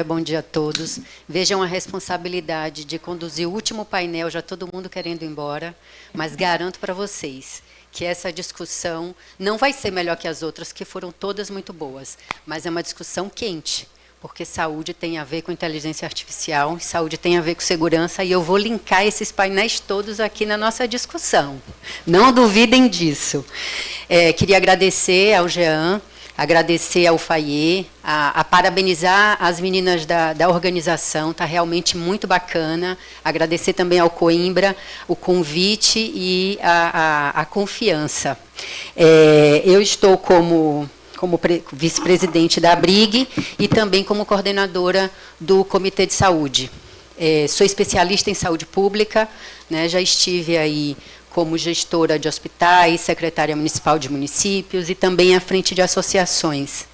Bom dia a todos. Vejam a responsabilidade de conduzir o último painel, já todo mundo querendo ir embora, mas garanto para vocês que essa discussão não vai ser melhor que as outras, que foram todas muito boas, mas é uma discussão quente, porque saúde tem a ver com inteligência artificial, saúde tem a ver com segurança, e eu vou linkar esses painéis todos aqui na nossa discussão. Não duvidem disso. Queria agradecer ao Jean, agradecer ao Fayet, a parabenizar as meninas da organização, está realmente muito bacana. Agradecer também ao Coimbra o convite e a confiança. Eu estou como vice-presidente da ABRIG e também como coordenadora do Comitê de Saúde. Sou especialista em saúde pública, né, já estive aí como gestora de hospitais, secretária municipal de municípios e também à frente de associações.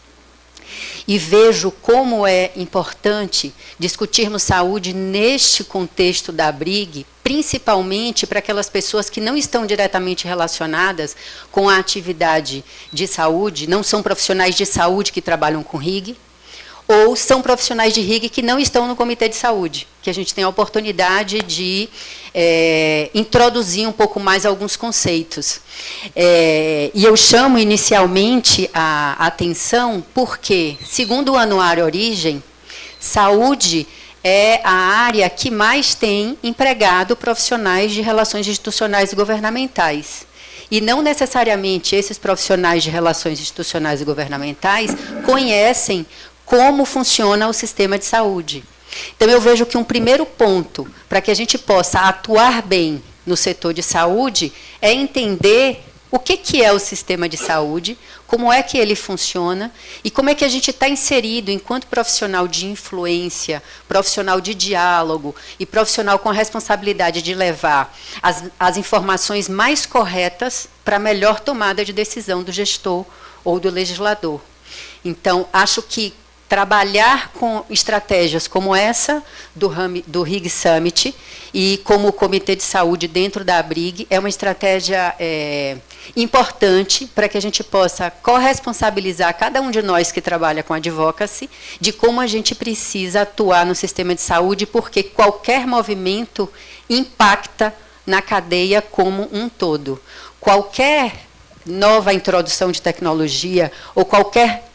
E vejo como é importante discutirmos saúde neste contexto da ABRIG, principalmente para aquelas pessoas que não estão diretamente relacionadas com a atividade de saúde, não são profissionais de saúde que trabalham com RIG, ou são profissionais de RIG que não estão no Comitê de Saúde, que a gente tem a oportunidade de introduzir um pouco mais alguns conceitos. E eu chamo inicialmente a atenção porque, segundo o Anuário Origem, saúde é a área que mais tem empregado profissionais de relações institucionais e governamentais. E não necessariamente esses profissionais de relações institucionais e governamentais conhecem como funciona o sistema de saúde. Então, eu vejo que um primeiro ponto para que a gente possa atuar bem no setor de saúde é entender o que é o sistema de saúde, como é que ele funciona e como é que a gente está inserido enquanto profissional de influência, profissional de diálogo e profissional com a responsabilidade de levar as informações mais corretas para a melhor tomada de decisão do gestor ou do legislador. Então, acho que trabalhar com estratégias como essa do RIG Summit e como o Comitê de Saúde dentro da ABRIG é uma estratégia importante para que a gente possa corresponsabilizar cada um de nós que trabalha com advocacy de como a gente precisa atuar no sistema de saúde, porque qualquer movimento impacta na cadeia como um todo. Qualquer nova introdução de tecnologia ou qualquer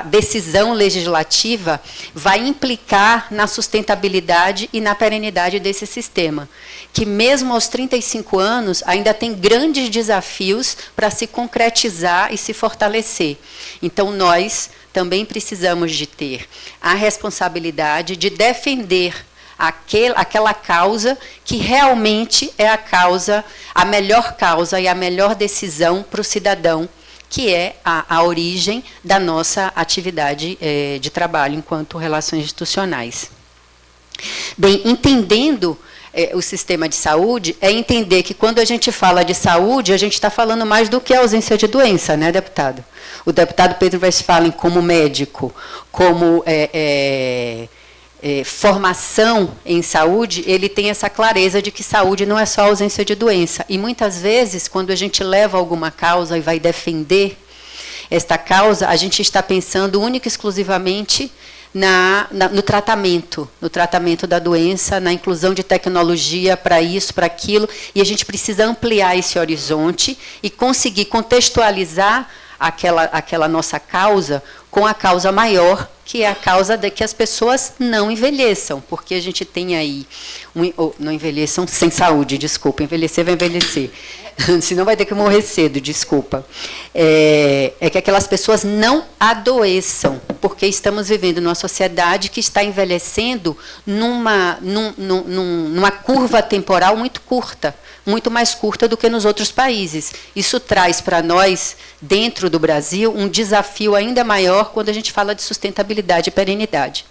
decisão legislativa vai implicar na sustentabilidade e na perenidade desse sistema, que mesmo aos 35 anos ainda tem grandes desafios para se concretizar e se fortalecer. Então, nós também precisamos de ter a responsabilidade de defender aquela causa que realmente é a melhor causa e a melhor decisão para o cidadão, que é a origem da nossa atividade de trabalho enquanto relações institucionais. Bem, entendendo o sistema de saúde, é entender que quando a gente fala de saúde, a gente está falando mais do que a ausência de doença, né, deputado? O deputado Pedro Westphalen, como médico, como formação em saúde, ele tem essa clareza de que saúde não é só ausência de doença. E muitas vezes, quando a gente leva alguma causa e vai defender esta causa, a gente está pensando única e exclusivamente no tratamento da doença, na inclusão de tecnologia para isso, para aquilo, e a gente precisa ampliar esse horizonte e conseguir contextualizar aquela nossa causa com a causa maior, que é a causa de que as pessoas não envelheçam, porque a gente tem aí, não envelheçam sem saúde, desculpa, envelhecer vai envelhecer, senão vai ter que morrer cedo, desculpa. É que aquelas pessoas não adoeçam, porque estamos vivendo numa sociedade que está envelhecendo numa curva temporal muito curta, muito mais curta do que nos outros países. Isso traz para nós, dentro do Brasil, um desafio ainda maior quando a gente fala de sustentabilidade e perenidade.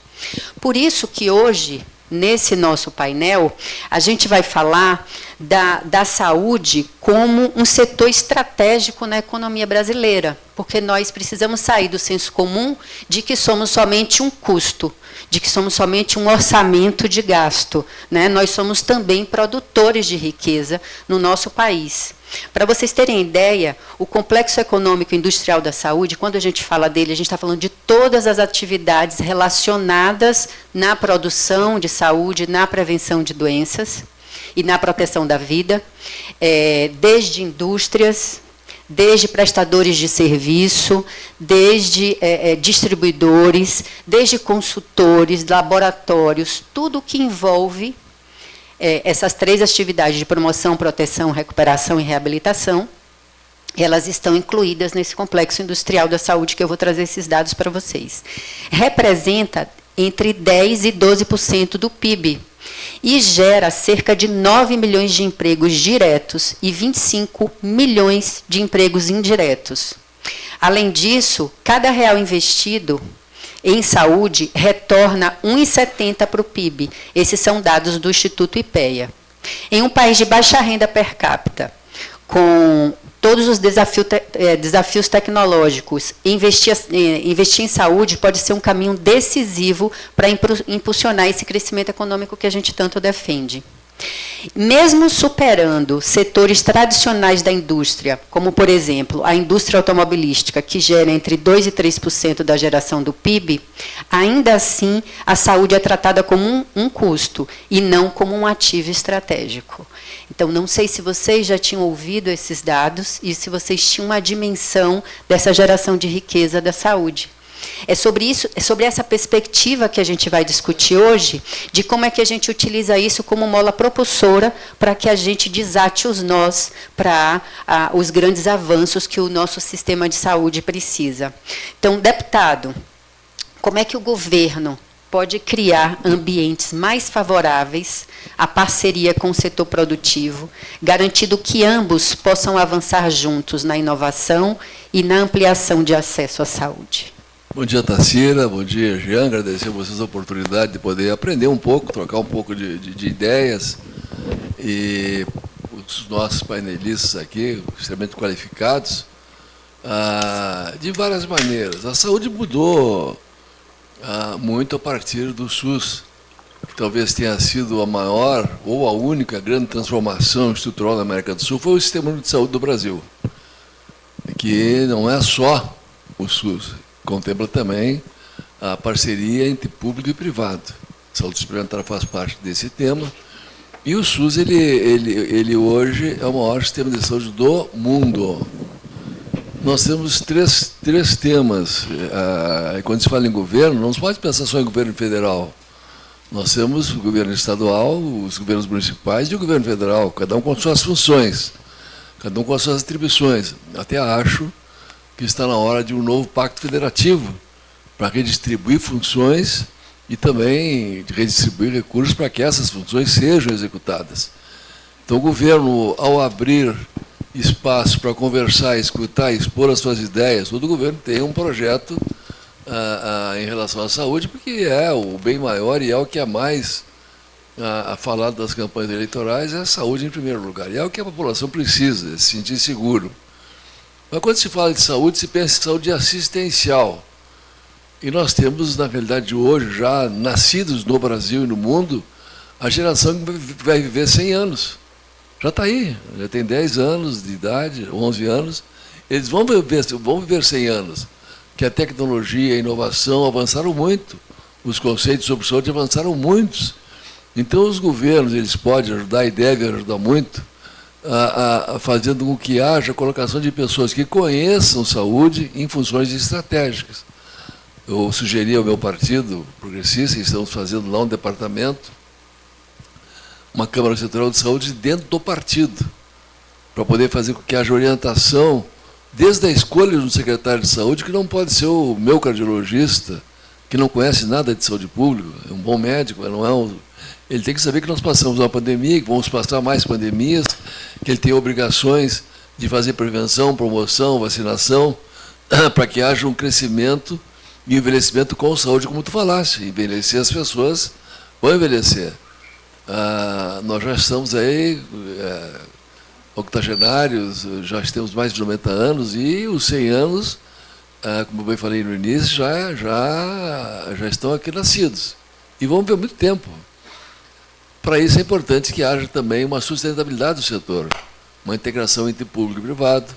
Por isso que hoje, nesse nosso painel, a gente vai falar da saúde como um setor estratégico na economia brasileira, porque nós precisamos sair do senso comum de que somos somente um custo, de que somos somente um orçamento de gasto, né? Nós somos também produtores de riqueza no nosso país. Para vocês terem ideia, o complexo econômico e industrial da saúde, quando a gente fala dele, a gente está falando de todas as atividades relacionadas na produção de saúde, na prevenção de doenças e na proteção da vida, desde indústrias, desde prestadores de serviço, desde distribuidores, desde consultores, laboratórios, tudo que envolve essas 3 atividades de promoção, proteção, recuperação e reabilitação, elas estão incluídas nesse complexo industrial da saúde, que eu vou trazer esses dados para vocês. Representa entre 10% e 12% do PIB e gera cerca de 9 milhões de empregos diretos e 25 milhões de empregos indiretos. Além disso, cada real investido em saúde retorna 1,70 para o PIB. Esses são dados do Instituto IPEA. Em um país de baixa renda per capita, com todos os desafios tecnológicos, investir em saúde pode ser um caminho decisivo para impulsionar esse crescimento econômico que a gente tanto defende. Mesmo superando setores tradicionais da indústria, como, por exemplo, a indústria automobilística, que gera entre 2% e 3% da geração do PIB, ainda assim a saúde é tratada como um custo e não como um ativo estratégico. Então, não sei se vocês já tinham ouvido esses dados e se vocês tinham uma dimensão dessa geração de riqueza da saúde. É sobre isso, é sobre essa perspectiva que a gente vai discutir hoje, de como é que a gente utiliza isso como mola propulsora para que a gente desate os nós para os grandes avanços que o nosso sistema de saúde precisa. Então, deputado, como é que o governo pode criar ambientes mais favoráveis à parceria com o setor produtivo, garantindo que ambos possam avançar juntos na inovação e na ampliação de acesso à saúde? Bom dia, Tarsila. Bom dia, Jean. Agradecer a vocês a oportunidade de poder aprender um pouco, trocar um pouco de ideias. E os nossos painelistas aqui, extremamente qualificados, de várias maneiras. A saúde mudou muito a partir do SUS, que talvez tenha sido a maior ou a única grande transformação estrutural na América do Sul, foi o Sistema de Saúde do Brasil, que não é só o SUS, contempla também a parceria entre público e privado. A saúde suplementar faz parte desse tema. E o SUS, ele hoje é o maior sistema de saúde do mundo. Nós temos três temas. Quando se fala em governo, não se pode pensar só em governo federal. Nós temos o governo estadual, os governos municipais e o governo federal, cada um com suas funções, cada um com suas atribuições. Até acho que está na hora de um novo pacto federativo para redistribuir funções e também de redistribuir recursos para que essas funções sejam executadas. Então, o governo, ao abrir espaço para conversar, escutar, expor as suas ideias, todo governo tem um projeto em relação à saúde, porque é o bem maior e é o que é mais falado das campanhas eleitorais, é a saúde em primeiro lugar. E é o que a população precisa, se sentir seguro. Mas quando se fala de saúde, se pensa em saúde assistencial. E nós temos, na realidade de hoje, já nascidos no Brasil e no mundo, a geração que vai viver 100 anos. Já está aí, já tem 10 anos de idade, 11 anos. Eles vão viver 100 anos, que a tecnologia e a inovação avançaram muito. Os conceitos sobre saúde avançaram muitos. Então, os governos, eles podem ajudar e devem ajudar muito, fazendo com que haja a colocação de pessoas que conheçam saúde em funções estratégicas. Eu sugeri ao meu partido progressista, estamos fazendo lá um departamento, uma Câmara Setorial de Saúde dentro do partido, para poder fazer com que haja orientação, desde a escolha de um secretário de saúde, que não pode ser o meu cardiologista, que não conhece nada de saúde pública, é um bom médico, mas não é um... Ele tem que saber que nós passamos uma pandemia, que vamos passar mais pandemias, que ele tem obrigações de fazer prevenção, promoção, vacinação, para que haja um crescimento e envelhecimento com saúde, como tu falaste. Envelhecer, as pessoas vão envelhecer. Nós já estamos aí, octogenários, já temos mais de 90 anos, e os 100 anos como eu bem falei no início, já estão aqui nascidos. E vão ver muito tempo. Para isso é importante que haja também uma sustentabilidade do setor, uma integração entre público e privado.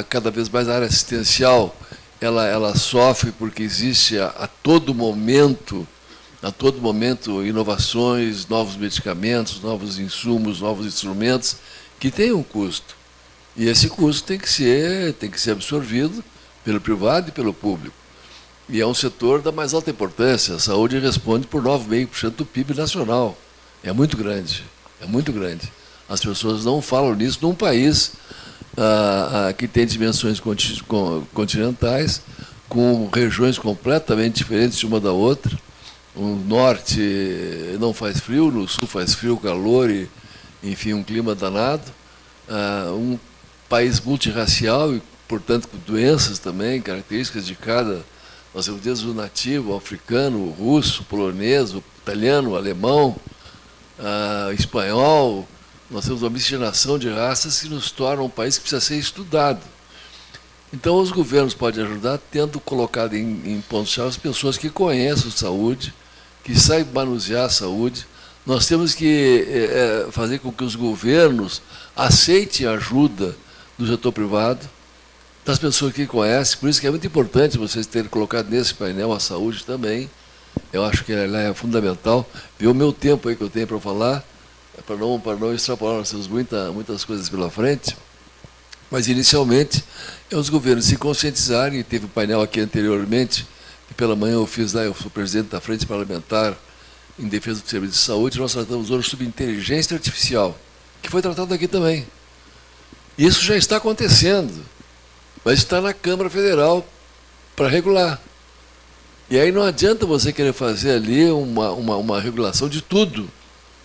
Cada vez mais a área assistencial ela sofre porque existe a todo momento inovações, novos medicamentos, novos insumos, novos instrumentos que têm um custo. E esse custo tem que ser absorvido pelo privado e pelo público. E é um setor da mais alta importância. A saúde responde por 9,5% do PIB nacional. É muito grande, é muito grande. As pessoas não falam nisso num país que tem dimensões continentais, com regiões completamente diferentes de uma da outra. O norte não faz frio, no sul faz frio, calor e, enfim, um clima danado. Um país multirracial e, portanto, com doenças também, características de cada. Nós temos desde o nativo, o africano, o russo, o polonês, o italiano, o alemão, espanhol. Nós temos uma miscigenação de raças que nos torna um país que precisa ser estudado. Então, os governos podem ajudar tendo colocado em pontos-chave as pessoas que conhecem saúde, que saibam manusear a saúde. Nós temos que fazer com que os governos aceitem a ajuda do setor privado, das pessoas que conhecem. Por isso que é muito importante vocês terem colocado nesse painel a saúde também. Eu acho que ela é fundamental. Ver o meu tempo aí que eu tenho para falar, para não extrapolar, nós temos muitas coisas pela frente. Mas, inicialmente, é os governos se conscientizarem. Teve um painel aqui anteriormente, que pela manhã eu fiz lá, eu sou presidente da Frente Parlamentar em Defesa do Serviço de Saúde. Nós tratamos hoje sobre inteligência artificial, que foi tratado aqui também. Isso já está acontecendo, mas está na Câmara Federal para regular. E aí não adianta você querer fazer ali uma regulação de tudo.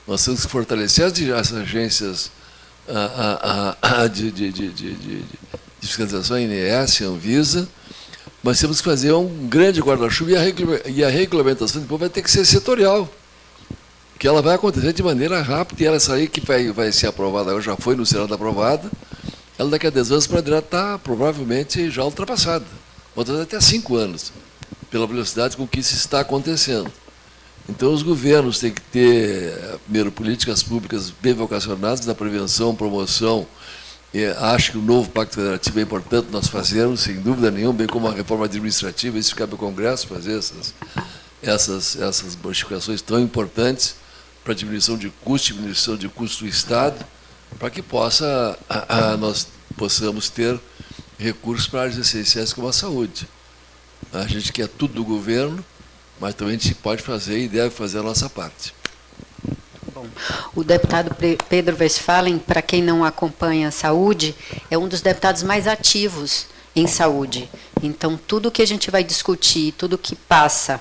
Nós temos que fortalecer as agências de fiscalização, INS, Anvisa, mas temos que fazer um grande guarda-chuva e a regulamentação depois vai ter que ser setorial, que ela vai acontecer de maneira rápida, e essa aí que vai ser aprovada, agora já foi no Senado aprovada, ela daqui a 10 anos poderá estar provavelmente já ultrapassada, outras até 5 anos, pela velocidade com que isso está acontecendo. Então, os governos têm que ter, primeiro, políticas públicas bem vocacionadas na prevenção, promoção. Acho que o novo Pacto Federativo é importante nós fazermos, sem dúvida nenhuma, bem como a reforma administrativa. Isso cabe ao Congresso fazer essas modificações tão importantes para diminuição de custo do Estado, para que nós possamos ter recursos para áreas essenciais como a saúde. A gente quer tudo do governo, mas também a gente pode fazer e deve fazer a nossa parte. Bom, o deputado Pedro Westphalen, para quem não acompanha a saúde, é um dos deputados mais ativos em saúde. Então, tudo que a gente vai discutir, tudo que passa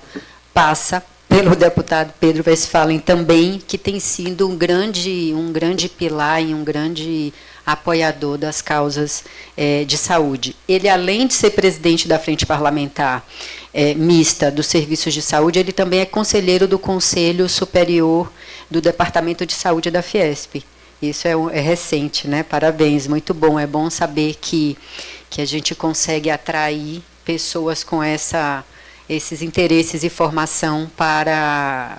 pelo deputado Pedro Westphalen também, que tem sido um grande pilar e um grande apoiador das causas de saúde. Ele, além de ser presidente da Frente Parlamentar Mista dos Serviços de Saúde, ele também é conselheiro do Conselho Superior do Departamento de Saúde da Fiesp. Isso é recente, né? Parabéns, muito bom. É bom saber que a gente consegue atrair pessoas com esses interesses e formação para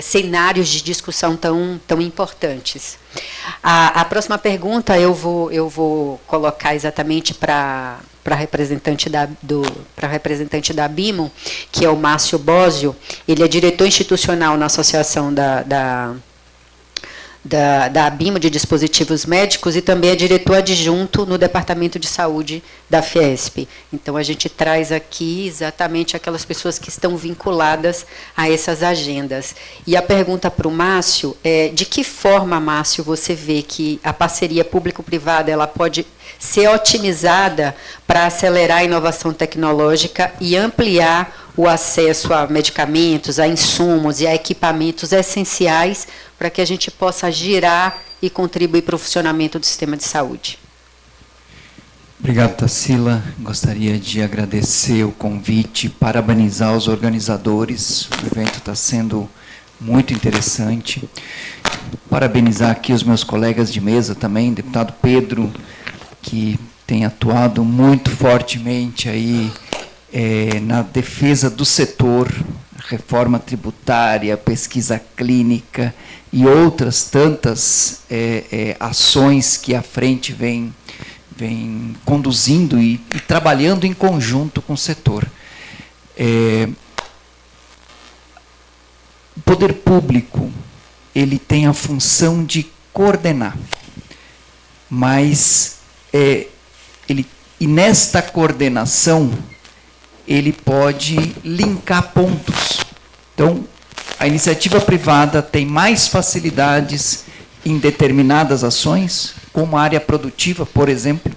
cenários de discussão tão importantes. A próxima pergunta eu vou colocar exatamente para a representante da ABIMO, que é o Márcio Bósio. Ele é diretor institucional na Associação da ABIMO de Dispositivos Médicos e também é diretor adjunto no Departamento de Saúde da Fiesp. Então, a gente traz aqui exatamente aquelas pessoas que estão vinculadas a essas agendas. E a pergunta para o Márcio é: de que forma, Márcio, você vê que a parceria público-privada ela pode ser otimizada para acelerar a inovação tecnológica e ampliar o acesso a medicamentos, a insumos e a equipamentos essenciais para que a gente possa girar e contribuir para o funcionamento do sistema de saúde? Obrigado, Tarsila. Gostaria de agradecer o convite, parabenizar os organizadores. O evento está sendo muito interessante. Parabenizar aqui os meus colegas de mesa também, deputado Pedro, que tem atuado muito fortemente aí na defesa do setor, reforma tributária, pesquisa clínica e outras tantas ações que a frente vem conduzindo e trabalhando em conjunto com o setor. O poder público, ele tem a função de coordenar, mas e nesta coordenação ele pode linkar pontos. Então, a iniciativa privada tem mais facilidades em determinadas ações, como a área produtiva, por exemplo.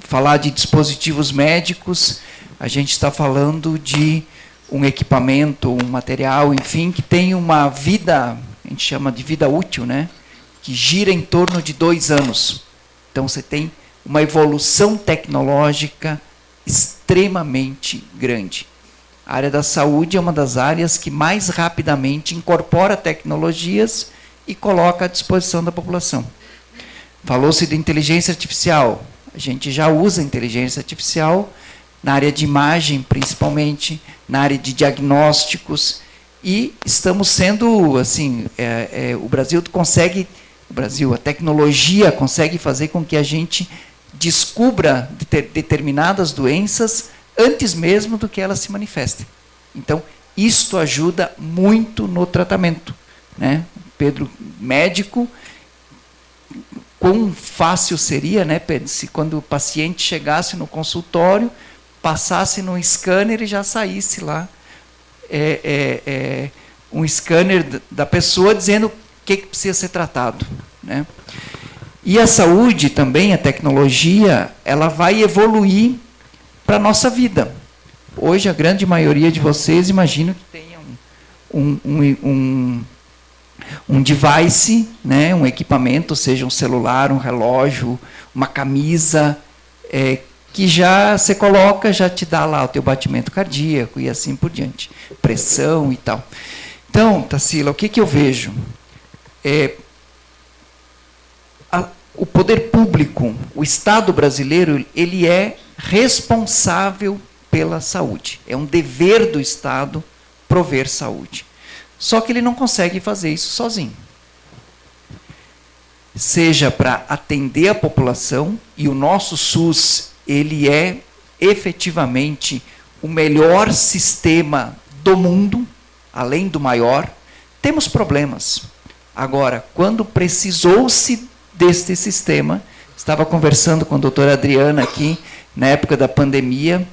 Falar de dispositivos médicos, a gente está falando de um equipamento, um material, enfim, que tem uma vida, a gente chama de vida útil, né? Que gira em torno de 2 anos. Então, você tem uma evolução tecnológica extremamente grande. A área da saúde é uma das áreas que mais rapidamente incorpora tecnologias e coloca à disposição da população. Falou-se de inteligência artificial. A gente já usa inteligência artificial na área de imagem, principalmente, na área de diagnósticos, e estamos sendo, assim, o Brasil consegue, a tecnologia consegue fazer com que a gente descubra determinadas doenças antes mesmo do que elas se manifestem. Então, isto ajuda muito no tratamento, né? Pedro, médico, quão fácil seria, né, Pedro, se quando o paciente chegasse no consultório, passasse no scanner e já saísse lá um scanner da pessoa dizendo o que precisa ser tratado, né? E a saúde também, a tecnologia, ela vai evoluir para a nossa vida. Hoje, a grande maioria de vocês, imagino que tenham um device, né, um equipamento, seja um celular, um relógio, uma camisa, que já você coloca, já te dá lá o teu batimento cardíaco e assim por diante, pressão e tal. Então, Tarsila, o que eu vejo? O poder público, o Estado brasileiro, ele é responsável pela saúde. É um dever do Estado prover saúde. Só que ele não consegue fazer isso sozinho. Seja para atender a população, e o nosso SUS, ele é efetivamente o melhor sistema do mundo, além do maior. Temos problemas. Agora, quando precisou-se deste sistema, estava conversando com a doutora Adriana aqui, na época da pandemia,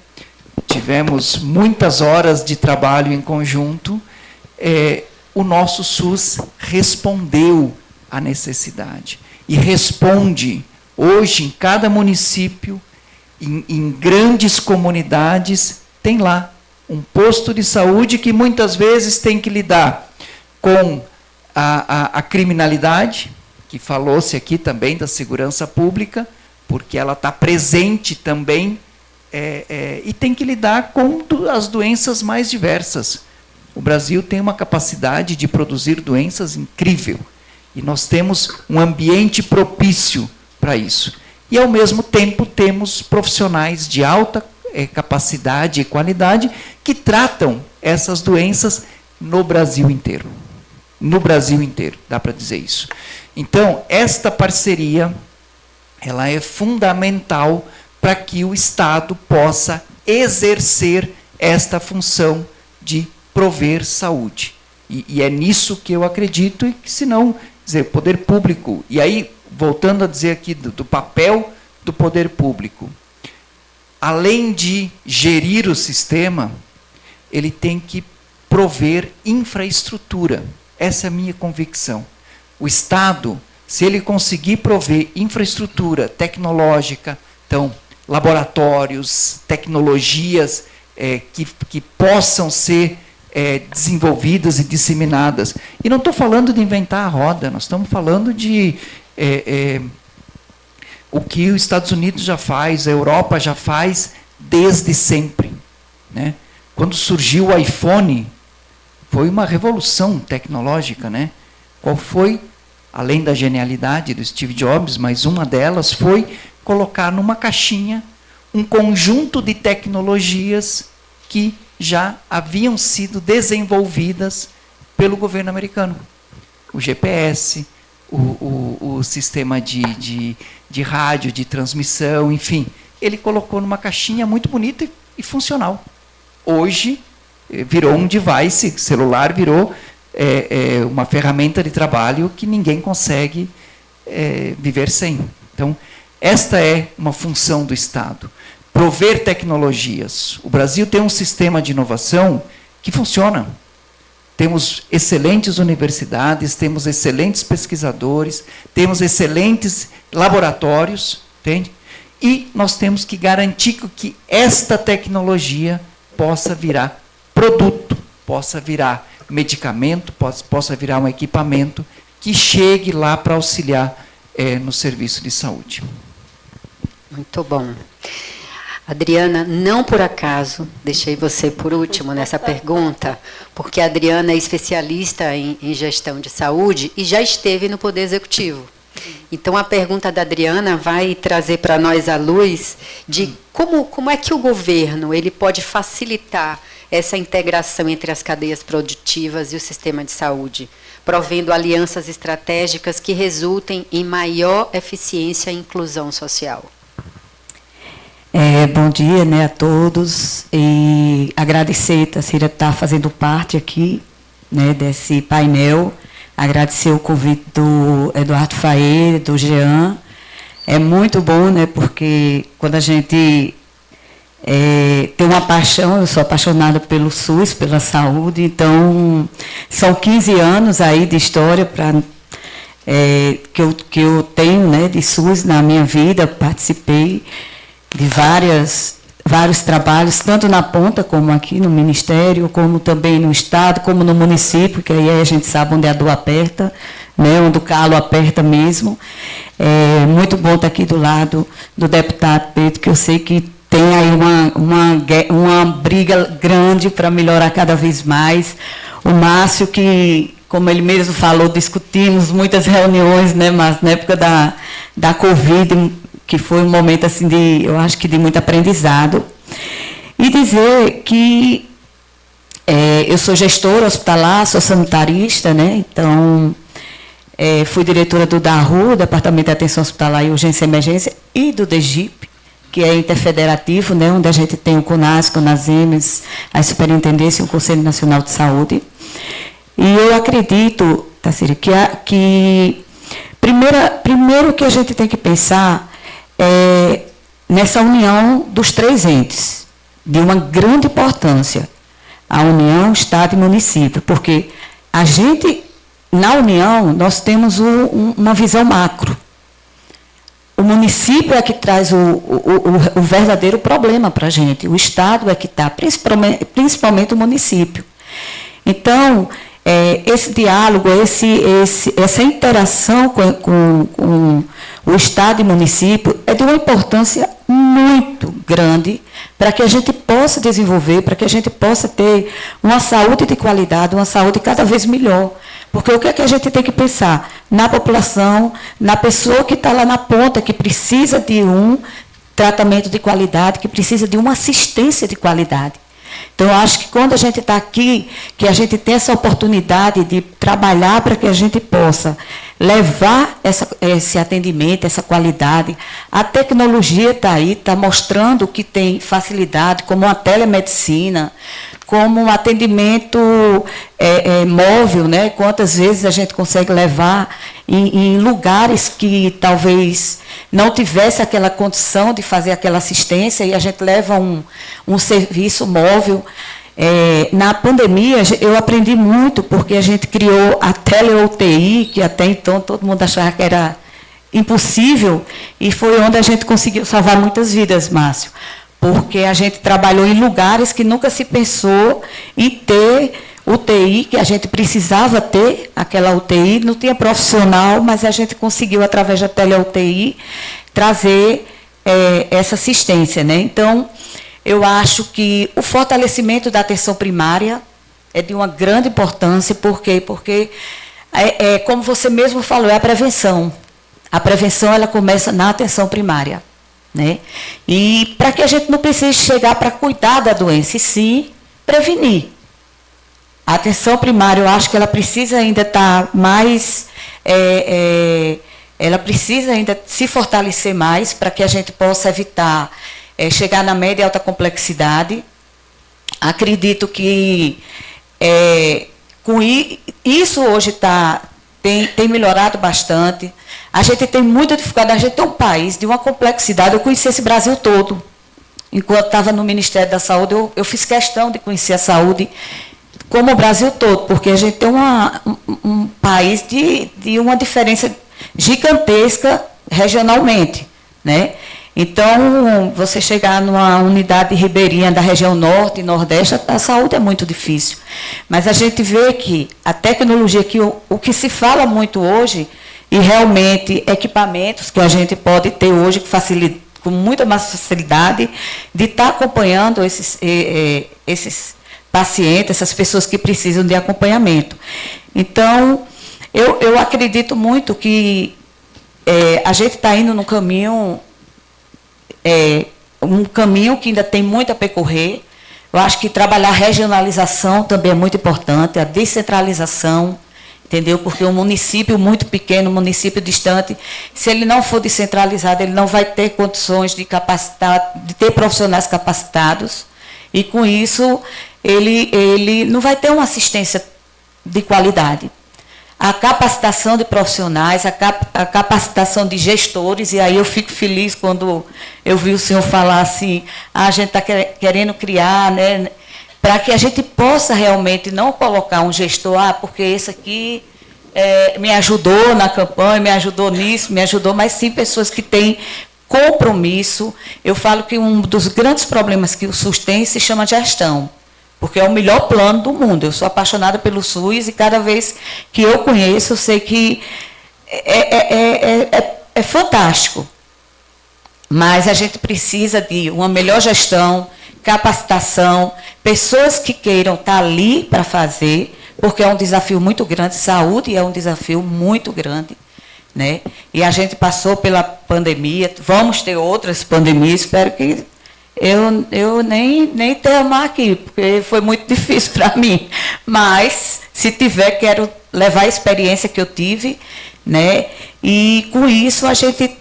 tivemos muitas horas de trabalho em conjunto, o nosso SUS respondeu à necessidade. E responde, hoje, em cada município, em grandes comunidades, tem lá um posto de saúde que muitas vezes tem que lidar com a criminalidade, que falou-se aqui também da segurança pública, porque ela está presente também, e tem que lidar com as doenças mais diversas. O Brasil tem uma capacidade de produzir doenças incrível, e nós temos um ambiente propício para isso. E, ao mesmo tempo, temos profissionais de alta capacidade e qualidade que tratam essas doenças no Brasil inteiro. No Brasil inteiro, dá para dizer isso. Então, esta parceria, ela é fundamental para que o Estado possa exercer esta função de prover saúde. E é nisso que eu acredito, e que, senão, dizer, poder público, e aí, voltando a dizer aqui do papel do poder público, além de gerir o sistema, ele tem que prover infraestrutura. Essa é a minha convicção. O Estado, se ele conseguir prover infraestrutura tecnológica, então, laboratórios, tecnologias que possam ser desenvolvidas e disseminadas. E não estou falando de inventar a roda, nós estamos falando de o que os Estados Unidos já faz, a Europa já faz desde sempre, né? Quando surgiu o iPhone, foi uma revolução tecnológica, né? Qual foi, além da genialidade do Steve Jobs, mas uma delas foi colocar numa caixinha um conjunto de tecnologias que já haviam sido desenvolvidas pelo governo americano. O GPS, o sistema de rádio, de transmissão, enfim. Ele colocou numa caixinha muito bonita e funcional. Hoje, virou um device, celular virou uma ferramenta de trabalho que ninguém consegue viver sem. Então, esta é uma função do Estado. Prover tecnologias. O Brasil tem um sistema de inovação que funciona. Temos excelentes universidades, temos excelentes pesquisadores, temos excelentes laboratórios, entende? E nós temos que garantir que esta tecnologia possa virar produto, possa virar medicamento, possa virar um equipamento que chegue lá para auxiliar no serviço de saúde. Muito bom. Adriana, não por acaso, deixei você por último nessa pergunta, porque a Adriana é especialista em gestão de saúde e já esteve no Poder Executivo. Então, a pergunta da Adriana vai trazer para nós a luz de como é que o governo ele pode facilitar essa integração entre as cadeias produtivas e o sistema de saúde, provendo alianças estratégicas que resultem em maior eficiência e inclusão social. Bom dia, né, a todos, e agradecer, Tarsila, estar fazendo parte aqui, né, desse painel, agradecer o convite do Eduardo Faê, do Jean. É muito bom, né, porque quando a gente tem uma paixão, eu sou apaixonada pelo SUS, pela saúde, então são 15 anos aí de história que eu tenho, né, de SUS na minha vida, participei de vários trabalhos, tanto na ponta, como aqui no Ministério, como também no Estado, como no município, que aí a gente sabe onde a dor aperta, né, onde o calo aperta mesmo. É muito bom estar aqui do lado do deputado Pedro, que eu sei que tem aí uma briga grande para melhorar cada vez mais. O Márcio, que, como ele mesmo falou, discutimos muitas reuniões, né, mas na época da Covid, que foi um momento assim eu acho que de muito aprendizado. E dizer que eu sou gestora hospitalar, sou sanitarista, né? Então, fui diretora do DARU, Departamento de Atenção Hospitalar e Urgência e Emergência, e do DEGIP, que é interfederativo, né? Onde a gente tem o CONAS, CONASEMES, a Superintendência e o Conselho Nacional de Saúde. E eu acredito, Tarsila, que primeiro que a gente tem que pensar nessa união dos três entes, de uma grande importância, a União, Estado e Município, porque a gente, na União, nós temos uma visão macro. O município é que traz o verdadeiro problema para a gente, o Estado é que está, principalmente o município. Então, esse diálogo, essa interação com o Estado e município é de uma importância muito grande para que a gente possa desenvolver, para que a gente possa ter uma saúde de qualidade, uma saúde cada vez melhor. Porque o que é que a gente tem que pensar? Na população, na pessoa que está lá na ponta, que precisa de um tratamento de qualidade, que precisa de uma assistência de qualidade. Então, eu acho que quando a gente está aqui, que a gente tem essa oportunidade de trabalhar para que a gente possa levar esse atendimento, essa qualidade. A tecnologia está aí, está mostrando que tem facilidade, como a telemedicina, como um atendimento móvel, né? Quantas vezes a gente consegue levar em lugares que talvez não tivesse aquela condição de fazer aquela assistência e a gente leva um serviço móvel. Na pandemia, eu aprendi muito, porque a gente criou a tele-UTI, que até então todo mundo achava que era impossível, e foi onde a gente conseguiu salvar muitas vidas, Márcio, porque a gente trabalhou em lugares que nunca se pensou em ter UTI, que a gente precisava ter aquela UTI, não tinha profissional, mas a gente conseguiu, através da tele-UTI, trazer essa assistência, né? Então, eu acho que o fortalecimento da atenção primária é de uma grande importância. Por quê? Porque, como você mesmo falou, é a prevenção. A prevenção ela começa na atenção primária. né? E para que a gente não precise chegar para cuidar da doença, e sim prevenir. A atenção primária, eu acho que ela precisa ainda estar mais... ela precisa ainda se fortalecer mais para que a gente possa evitar chegar na média e alta complexidade. Acredito que com isso hoje tem melhorado bastante. A gente tem muita dificuldade, a gente tem um país de uma complexidade. Eu conheci esse Brasil todo. Enquanto estava no Ministério da Saúde, eu fiz questão de conhecer a saúde como o Brasil todo, porque a gente tem um país de uma diferença gigantesca regionalmente, né? Então, você chegar numa unidade ribeirinha da região norte e nordeste, a saúde é muito difícil. Mas a gente vê que a tecnologia, que o que se fala muito hoje, e realmente equipamentos que a gente pode ter hoje com muita mais facilidade de estar acompanhando esses pacientes, essas pessoas que precisam de acompanhamento. Então, eu acredito muito que a gente está indo num caminho... um caminho que ainda tem muito a percorrer. Eu acho que trabalhar a regionalização também é muito importante, a descentralização, entendeu? Porque um município muito pequeno, um município distante, se ele não for descentralizado, ele não vai ter condições de ter profissionais capacitados, e com isso ele não vai ter uma assistência de qualidade. A capacitação de profissionais, a capacitação de gestores, e aí eu fico feliz quando eu vi o senhor falar assim, a gente está querendo criar, né, para que a gente possa realmente não colocar um gestor, porque esse aqui me ajudou na campanha, me ajudou nisso, me ajudou, mas sim pessoas que têm compromisso. Eu falo que um dos grandes problemas que o SUS tem se chama gestão, porque é o melhor plano do mundo. Eu sou apaixonada pelo SUS e cada vez que eu conheço, eu sei que é fantástico. Mas a gente precisa de uma melhor gestão, capacitação, pessoas que queiram estar ali para fazer, porque é um desafio muito grande. Saúde é um desafio muito grande, né? E a gente passou pela pandemia, vamos ter outras pandemias, espero que eu nem termar aqui, porque foi muito difícil para mim. Mas, se tiver, quero levar a experiência que eu tive, né? E, com isso, a gente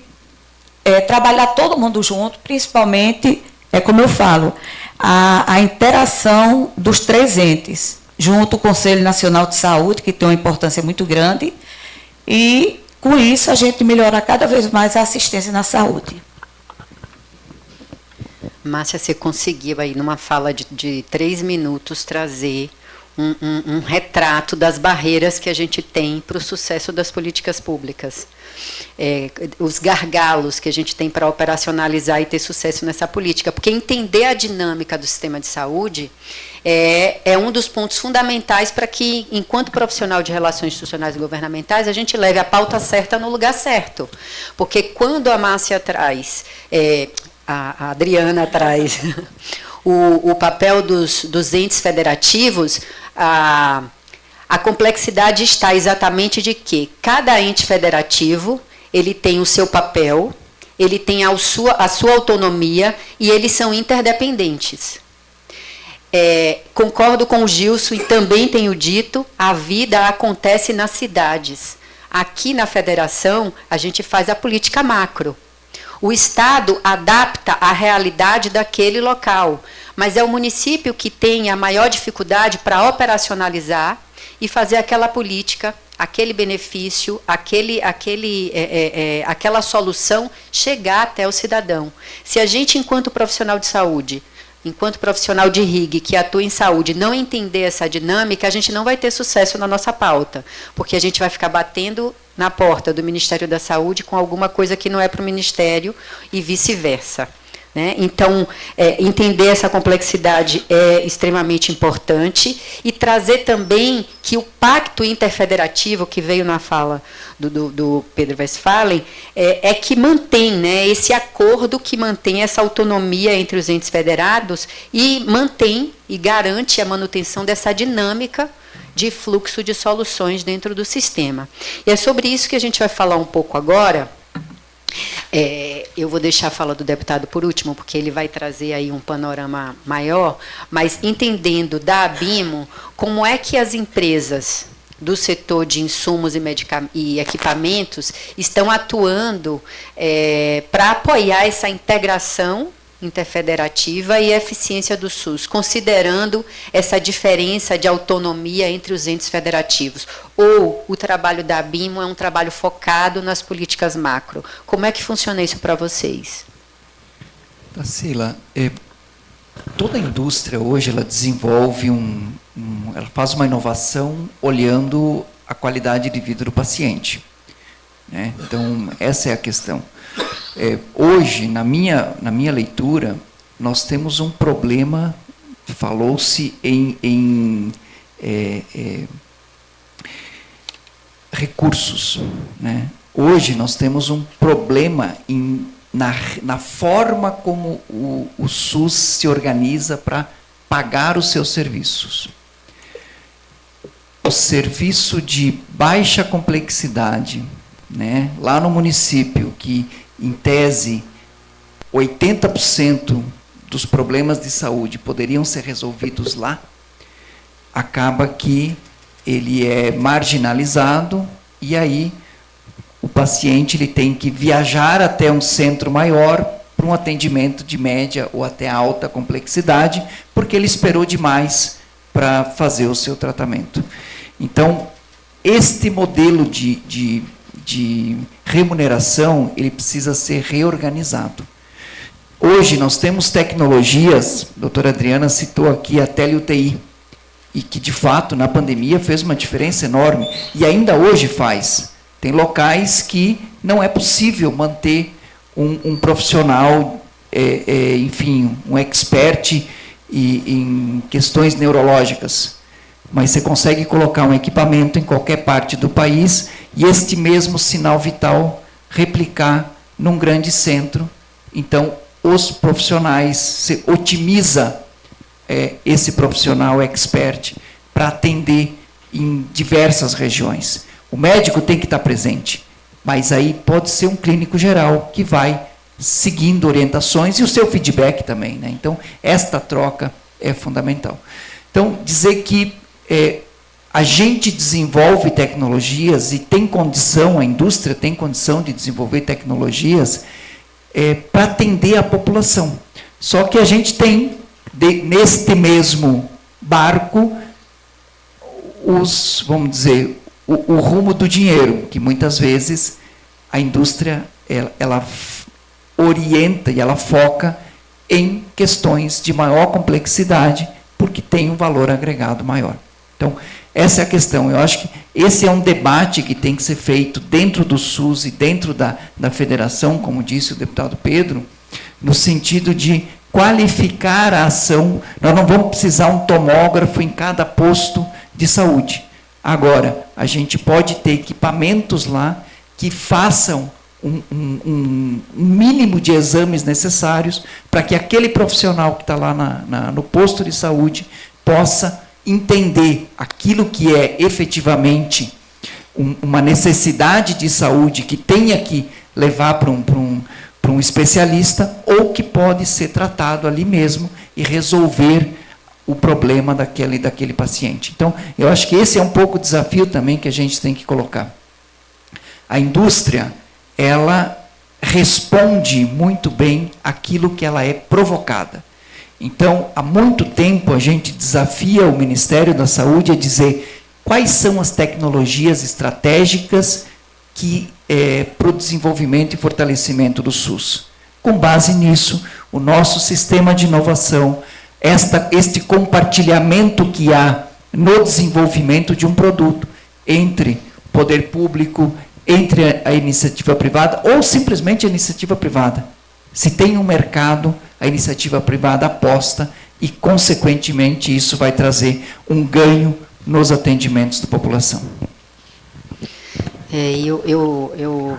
trabalhar todo mundo junto, principalmente, como eu falo, a interação dos 3 entes, junto com o Conselho Nacional de Saúde, que tem uma importância muito grande, e, com isso, a gente melhorar cada vez mais a assistência na saúde. Márcia, você conseguiu aí, numa fala de 3 minutos, trazer um retrato das barreiras que a gente tem para o sucesso das políticas públicas. Os gargalos que a gente tem para operacionalizar e ter sucesso nessa política. Porque entender a dinâmica do sistema de saúde é um dos pontos fundamentais para que, enquanto profissional de relações institucionais e governamentais, a gente leve a pauta certa no lugar certo. Porque quando a Márcia traz... a Adriana traz o papel dos entes federativos, a complexidade está exatamente de que cada ente federativo ele tem o seu papel, ele tem a sua autonomia e eles são interdependentes. Concordo com o Gilson e também tenho dito, a vida acontece nas cidades. Aqui na federação, a gente faz a política macro. O Estado adapta a realidade daquele local, mas é o município que tem a maior dificuldade para operacionalizar e fazer aquela política, aquele benefício, aquela solução chegar até o cidadão. Se a gente, enquanto profissional de saúde, enquanto profissional de RIG que atua em saúde, não entender essa dinâmica, a gente não vai ter sucesso na nossa pauta, porque a gente vai ficar batendo na porta do Ministério da Saúde com alguma coisa que não é para o Ministério e vice-versa, né? Então, entender essa complexidade é extremamente importante e trazer também que o pacto interfederativo, que veio na fala do Pedro Westphalen, que mantém, né, esse acordo que mantém essa autonomia entre os entes federados e mantém e garante a manutenção dessa dinâmica de fluxo de soluções dentro do sistema. E é sobre isso que a gente vai falar um pouco agora. Eu vou deixar a fala do deputado por último, porque ele vai trazer aí um panorama maior, mas entendendo da ABIMO, como é que as empresas do setor de insumos e equipamentos estão atuando para apoiar essa integração interfederativa e eficiência do SUS, considerando essa diferença de autonomia entre os entes federativos. Ou o trabalho da ABIMO é um trabalho focado nas políticas macro. Como é que funciona isso para vocês? Tarsila, toda a indústria hoje ela desenvolve ela faz uma inovação olhando a qualidade de vida do paciente, né? Então, essa é a questão. Hoje, na minha leitura, nós temos um problema, falou-se em recursos, né? Hoje nós temos um problema na forma como o SUS se organiza para pagar os seus serviços. O serviço de baixa complexidade, né, lá no município, que em tese 80% dos problemas de saúde poderiam ser resolvidos lá, acaba que ele é marginalizado e aí o paciente ele tem que viajar até um centro maior para um atendimento de média ou até alta complexidade, porque ele esperou demais para fazer o seu tratamento. Então, este modelo de remuneração, ele precisa ser reorganizado. Hoje nós temos tecnologias, a doutora Adriana citou aqui a tele-UTI, e que de fato na pandemia fez uma diferença enorme, e ainda hoje faz. Tem locais que não é possível manter um profissional, enfim, um expert em questões neurológicas, mas você consegue colocar um equipamento em qualquer parte do país e este mesmo sinal vital replicar num grande centro. Então, os profissionais, se otimiza esse profissional expert para atender em diversas regiões. O médico tem que estar presente, mas aí pode ser um clínico geral que vai seguindo orientações e o seu feedback também, né? Então, esta troca é fundamental. Então, dizer que a gente desenvolve tecnologias e tem condição, a indústria tem condição de desenvolver tecnologias para atender a população. Só que a gente tem, neste mesmo barco, vamos dizer, o rumo do dinheiro, que muitas vezes a indústria ela orienta e ela foca em questões de maior complexidade, porque tem um valor agregado maior. Então, essa é a questão. Eu acho que esse é um debate que tem que ser feito dentro do SUS e dentro da federação, como disse o deputado Pedro, no sentido de qualificar a ação. Nós não vamos precisar um tomógrafo em cada posto de saúde. Agora, a gente pode ter equipamentos lá que façam um mínimo de exames necessários para que aquele profissional que está lá no posto de saúde possa entender aquilo que é efetivamente uma necessidade de saúde que tenha que levar para um especialista ou que pode ser tratado ali mesmo e resolver o problema daquele paciente. Então, eu acho que esse é um pouco o desafio também que a gente tem que colocar. A indústria, ela responde muito bem àquilo que ela é provocada. Então, há muito tempo a gente desafia o Ministério da Saúde a dizer quais são as tecnologias estratégicas para o desenvolvimento e fortalecimento do SUS. Com base nisso, o nosso sistema de inovação, este compartilhamento que há no desenvolvimento de um produto entre o poder público, entre a iniciativa privada ou simplesmente a iniciativa privada. Se tem um mercado, a iniciativa privada aposta e, consequentemente, isso vai trazer um ganho nos atendimentos da população. Eu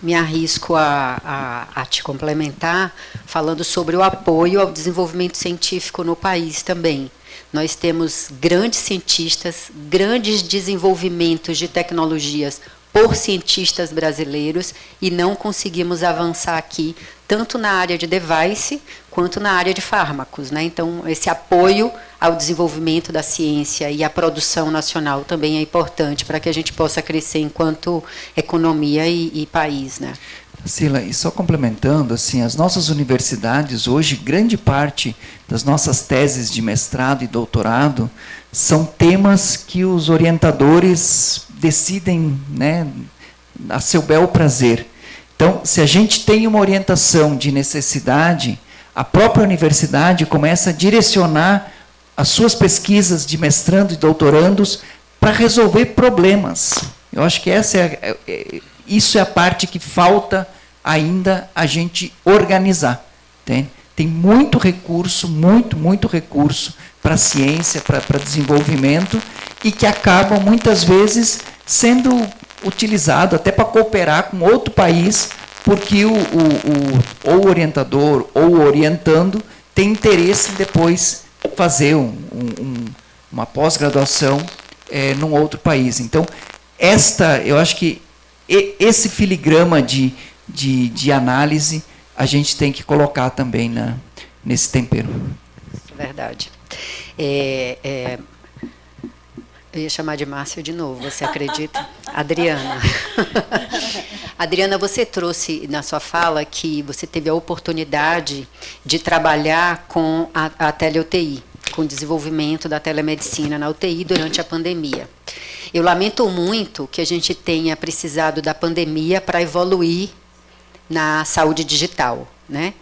me arrisco a te complementar falando sobre o apoio ao desenvolvimento científico no país também. Nós temos grandes cientistas, grandes desenvolvimentos de tecnologias por cientistas brasileiros e não conseguimos avançar aqui tanto na área de device quanto na área de fármacos, né? Então, esse apoio ao desenvolvimento da ciência e à produção nacional também é importante para que a gente possa crescer enquanto economia e país, né? Sila, e só complementando, assim, as nossas universidades hoje, grande parte das nossas teses de mestrado e doutorado são temas que os orientadores decidem, né, a seu bel prazer. Então, se a gente tem uma orientação de necessidade, a própria universidade começa a direcionar as suas pesquisas de mestrando e doutorandos para resolver problemas. Eu acho que isso é a parte que falta ainda a gente organizar. Tem muito recurso, muito recurso para a ciência, para desenvolvimento, e que acabam, muitas vezes, sendo utilizado até para cooperar com outro país, porque ou o orientador ou o orientando tem interesse em depois fazer uma pós-graduação num outro país. Então, eu acho que esse filigrama de análise a gente tem que colocar também nesse tempero. Verdade. Eu ia chamar de Márcia de novo, você acredita? Adriana. Adriana, você trouxe na sua fala que você teve a oportunidade de trabalhar com a tele-UTI, com o desenvolvimento da telemedicina na UTI durante a pandemia. Eu lamento muito que a gente tenha precisado da pandemia para evoluir na saúde digital, né?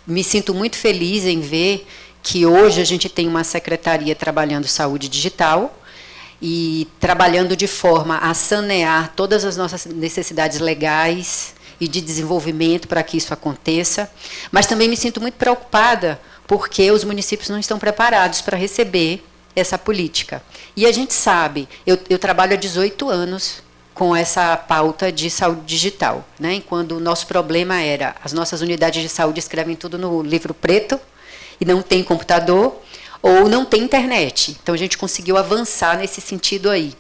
Me sinto muito feliz em ver que hoje a gente tem uma secretaria trabalhando saúde digital e trabalhando de forma a sanear todas as nossas necessidades legais e de desenvolvimento para que isso aconteça. Mas também me sinto muito preocupada porque os municípios não estão preparados para receber essa política. E a gente sabe, eu trabalho há 18 anos com essa pauta de saúde digital, né? Quando o nosso problema era as nossas unidades de saúde escrevem tudo no livro preto e não tem computador ou não tem internet. Então, a gente conseguiu avançar nesse sentido aí.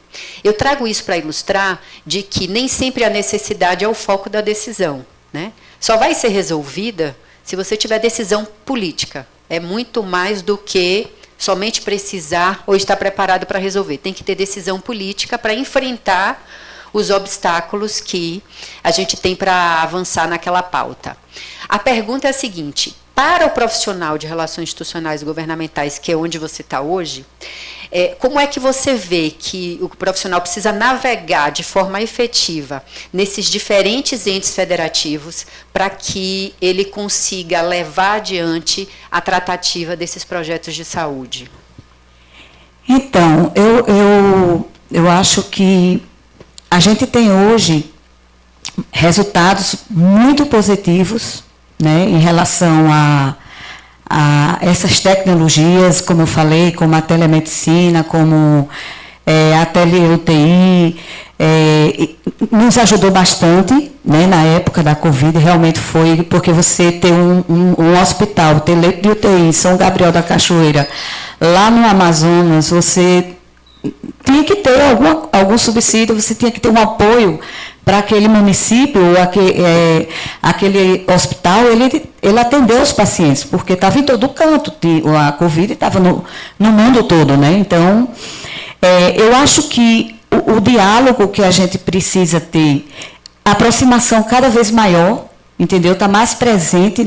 Eu trago isso para ilustrar de que nem sempre a necessidade é o foco da decisão, né? Só vai ser resolvida se você tiver decisão política. É muito mais do que somente precisar ou estar preparado para resolver. Tem que ter decisão política para enfrentar os obstáculos que a gente tem para avançar naquela pauta. A pergunta é a seguinte: para o profissional de relações institucionais e governamentais, que é onde você está hoje, como é que você vê que o profissional precisa navegar de forma efetiva nesses diferentes entes federativos para que ele consiga levar adiante a tratativa desses projetos de saúde? Então, eu acho que a gente tem hoje resultados muito positivos, né, em relação a essas tecnologias, como eu falei, como a telemedicina, como a tele-UTI, nos ajudou bastante, né, na época da Covid, realmente foi, porque você ter um hospital, ter leito de UTI em São Gabriel da Cachoeira, lá no Amazonas, você tinha que ter algum subsídio, você tinha que ter um apoio para aquele município, aquele hospital, ele atendeu os pacientes, porque estava em todo canto, a Covid estava no mundo todo, né? Então, eu acho que o diálogo que a gente precisa ter, a aproximação cada vez maior, entendeu? Está mais presente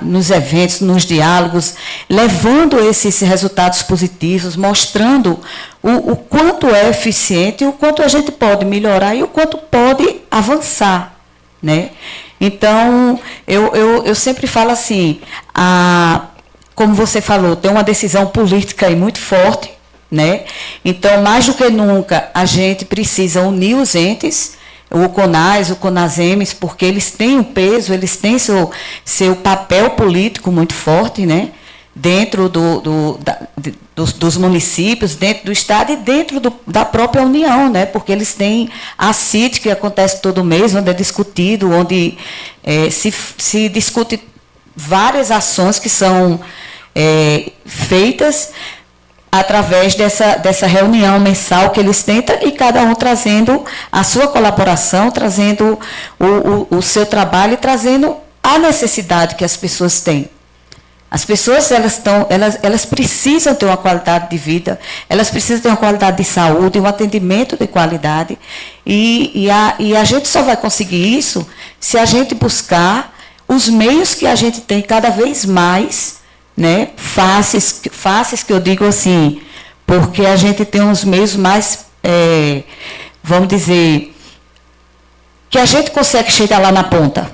nos eventos, nos diálogos, levando esses resultados positivos, mostrando o quanto é eficiente, o quanto a gente pode melhorar e o quanto pode avançar, né? Então, eu sempre falo assim, como você falou, tem uma decisão política aí muito forte, né? Então, mais do que nunca, a gente precisa unir os entes, o CONAS, o CONASEMES, porque eles têm um peso, eles têm seu papel político muito forte, né? Dentro dos municípios, dentro do Estado e dentro da própria União, né? Porque eles têm a CIT, que acontece todo mês, onde é discutido, onde se discute várias ações que são feitas através dessa reunião mensal que eles tentam, e cada um trazendo a sua colaboração, trazendo o seu trabalho e trazendo a necessidade que as pessoas têm. As pessoas elas precisam ter uma qualidade de vida, elas precisam ter uma qualidade de saúde, um atendimento de qualidade, e a gente só vai conseguir isso se a gente buscar os meios que a gente tem cada vez mais, né, fáceis que eu digo assim, porque a gente tem uns meios mais, vamos dizer, que a gente consegue chegar lá na ponta,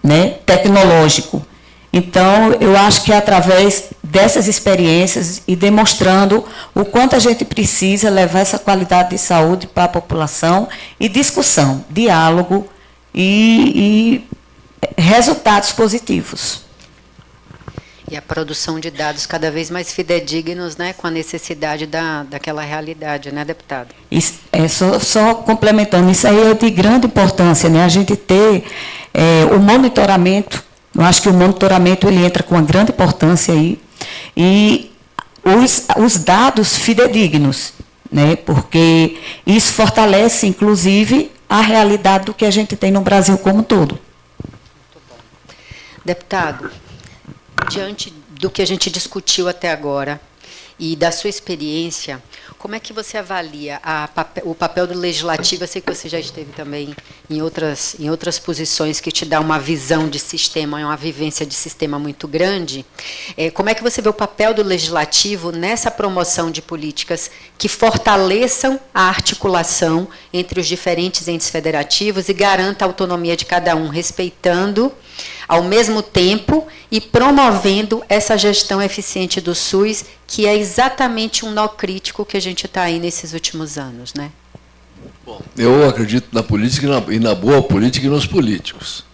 né, tecnológico. Então, eu acho que é através dessas experiências e demonstrando o quanto a gente precisa levar essa qualidade de saúde para a população, e discussão, diálogo e resultados positivos. E a produção de dados cada vez mais fidedignos, né, com a necessidade daquela realidade, né, deputado? Só complementando, isso aí é de grande importância, né, a gente ter o monitoramento. Eu acho que o monitoramento ele entra com uma grande importância aí, e os dados fidedignos, né, porque isso fortalece, inclusive, a realidade do que a gente tem no Brasil como um todo. Muito bom. Deputado, diante do que a gente discutiu até agora e da sua experiência, como é que você avalia o papel do legislativo? Eu sei que você já esteve também em outras posições que te dá uma visão de sistema, uma vivência de sistema muito grande. Como é que você vê o papel do legislativo nessa promoção de políticas que fortaleçam a articulação entre os diferentes entes federativos e garanta a autonomia de cada um, respeitando ao mesmo tempo e promovendo essa gestão eficiente do SUS, que é exatamente um nó crítico que a gente está aí nesses últimos anos, né? Bom, eu acredito na política e na boa política e nos políticos.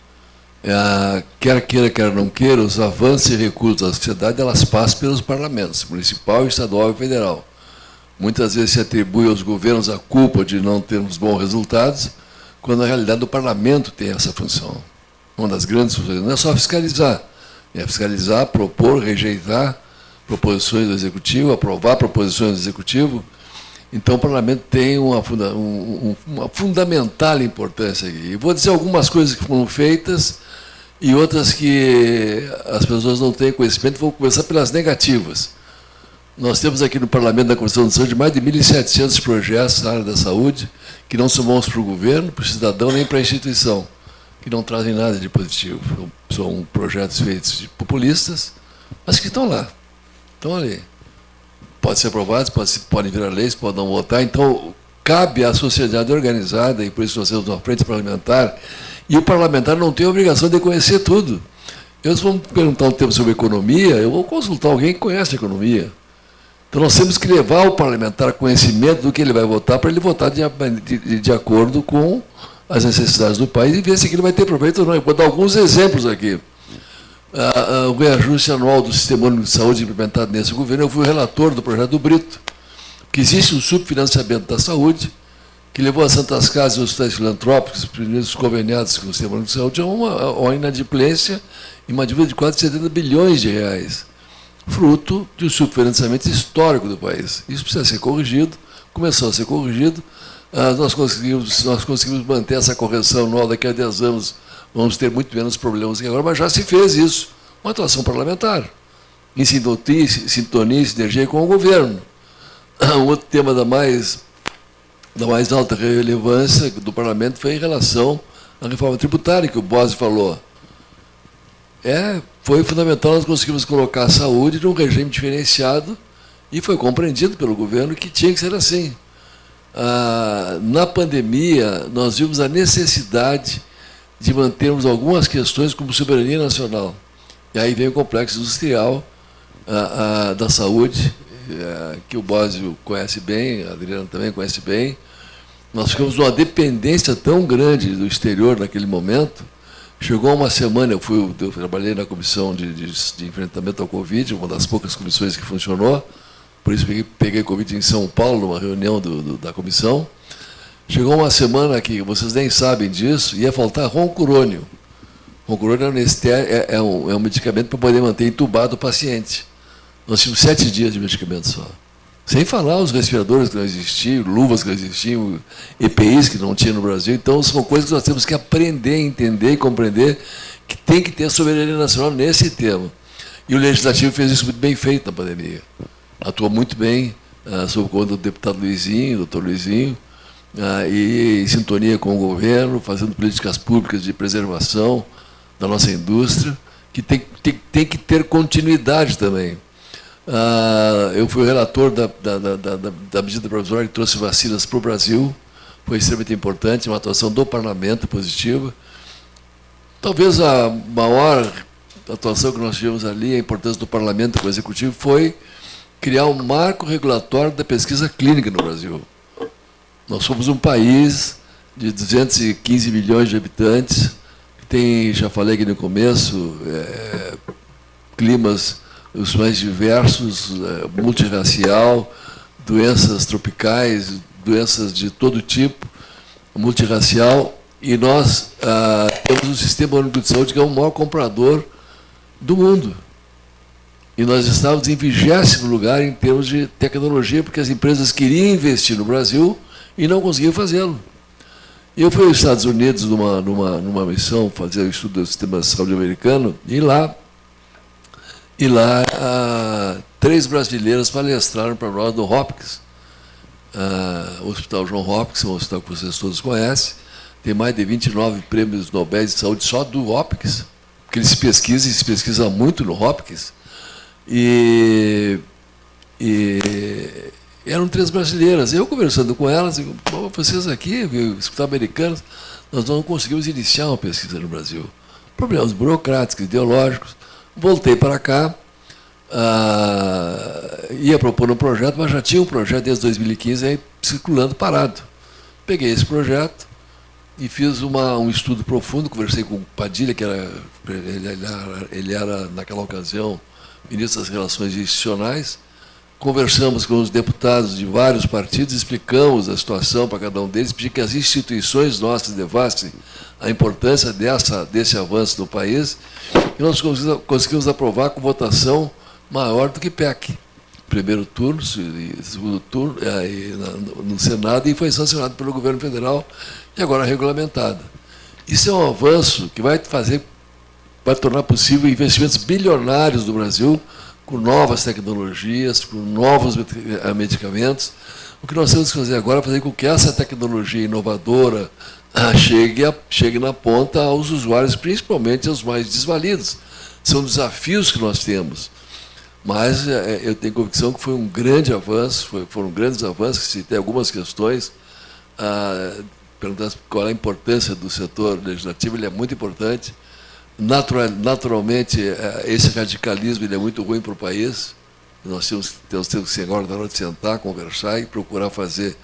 Quer queira, quer não queira, os avanços e recursos da sociedade, elas passam pelos parlamentos, municipal, estadual e federal. Muitas vezes se atribui aos governos a culpa de não termos bons resultados, quando na realidade o parlamento tem essa função. Uma das grandes funções não é só fiscalizar, é fiscalizar, propor, rejeitar proposições do Executivo, aprovar proposições do Executivo. Então, o Parlamento tem uma fundamental importância aqui. E vou dizer algumas coisas que foram feitas e outras que as pessoas não têm conhecimento. Vou começar pelas negativas. Nós temos aqui no Parlamento, na Comissão de Saúde, mais de 1.700 projetos na área da saúde que não são bons para o governo, para o cidadão, nem para a instituição, que não trazem nada de positivo. São projetos feitos de populistas, mas que estão lá, estão ali. Podem ser aprovados, podem virar leis, podem não votar. Então, cabe à sociedade organizada, e por isso nós temos uma frente parlamentar, e o parlamentar não tem a obrigação de conhecer tudo. Se vão perguntar um tema sobre economia, eu vou consultar alguém que conhece economia. Então, nós temos que levar o parlamentar a conhecimento do que ele vai votar, para ele votar de acordo com as necessidades do país e ver se aquilo vai ter proveito ou não. Eu vou dar alguns exemplos aqui. O reajuste anual do Sistema Único de Saúde implementado nesse governo, eu fui o relator do projeto do Brito, que existe um subfinanciamento da saúde, que levou as Santas Casas e os hospitais filantrópicos, os primeiros conveniados com o Sistema Único de Saúde, a uma inadimplência e uma dívida de quase 70 bilhões de reais, fruto de um subfinanciamento histórico do país. Isso precisa ser corrigido, começou a ser corrigido. Nós conseguimos manter essa correção anual. Daqui a 10 anos vamos ter muito menos problemas que agora, mas já se fez isso, uma atuação parlamentar, em sintonia e sinergia com o governo. Um outro tema da mais alta relevância do parlamento foi em relação à reforma tributária, que o Bose falou. Foi fundamental, nós conseguimos colocar a saúde num regime diferenciado, e foi compreendido pelo governo que tinha que ser assim. Na pandemia, nós vimos a necessidade de mantermos algumas questões como soberania nacional. E aí vem o complexo industrial da saúde, que o Bósio conhece bem, a Adriana também conhece bem. Nós ficamos numa dependência tão grande do exterior naquele momento. Chegou uma semana, eu trabalhei na comissão de enfrentamento ao Covid, uma das poucas comissões que funcionou. Por isso peguei Covid em São Paulo, numa reunião da comissão. Chegou uma semana que, vocês nem sabem disso, ia faltar roncurônio. Roncurônio é um medicamento para poder manter entubado o paciente. Nós tínhamos 7 dias de medicamento só. Sem falar os respiradores que não existiam, luvas que não existiam, EPIs que não tinha no Brasil. Então, são coisas que nós temos que aprender, entender e compreender que tem que ter soberania nacional nesse tema. E o Legislativo fez isso muito bem feito na pandemia. Atuou muito bem, sob conta do deputado Luizinho, doutor Luizinho, e em sintonia com o governo, fazendo políticas públicas de preservação da nossa indústria, que tem que ter continuidade também. Eu fui o relator da medida provisória que trouxe vacinas para o Brasil, foi extremamente importante, uma atuação do parlamento positiva. Talvez a maior atuação que nós tivemos ali, a importância do parlamento com o executivo, foi criar um marco regulatório da pesquisa clínica no Brasil. Nós somos um país de 215 milhões de habitantes, que tem, já falei aqui no começo, climas os mais diversos, multirracial, doenças tropicais, doenças de todo tipo, multirracial, e nós temos um sistema único de saúde que é o maior comprador do mundo. E nós estávamos em 20º lugar em termos de tecnologia, porque as empresas queriam investir no Brasil e não conseguiam fazê-lo. Eu fui aos Estados Unidos numa missão, fazer o estudo do sistema de saúde americano, e lá 3 brasileiras palestraram para nós do Hopkins, o Hospital John Hopkins, um hospital que vocês todos conhecem, tem mais de 29 prêmios Nobel de saúde só do Hopkins, porque ele se pesquisa muito no Hopkins, e eram 3 brasileiras. Eu conversando com elas, digo, vocês aqui, escutar americanos, nós não conseguimos iniciar uma pesquisa no Brasil. Problemas burocráticos, ideológicos. Voltei para cá, ia propor um projeto, mas já tinha um projeto desde 2015 aí, circulando parado. Peguei esse projeto e fiz um estudo profundo, conversei com o Padilha, que ele era, naquela ocasião, ministro das Relações Institucionais, conversamos com os deputados de vários partidos, explicamos a situação para cada um deles, pedi que as instituições nossas levassem a importância desse avanço no país, e nós conseguimos aprovar com votação maior do que PEC. Primeiro turno, segundo turno, no Senado, e foi sancionado pelo governo federal, e agora regulamentado. Isso é um avanço que vai tornar possível investimentos bilionários do Brasil, com novas tecnologias, com novos medicamentos. O que nós temos que fazer agora é fazer com que essa tecnologia inovadora chegue na ponta aos usuários, principalmente aos mais desvalidos. São desafios que nós temos. Mas eu tenho convicção que foi um grande avanço, foram grandes avanços, se tem algumas questões, perguntando qual é a importância do setor legislativo, ele é muito importante. Naturalmente, esse radicalismo ele é muito ruim para o país. Nós temos que agora na hora de sentar, conversar e procurar fazer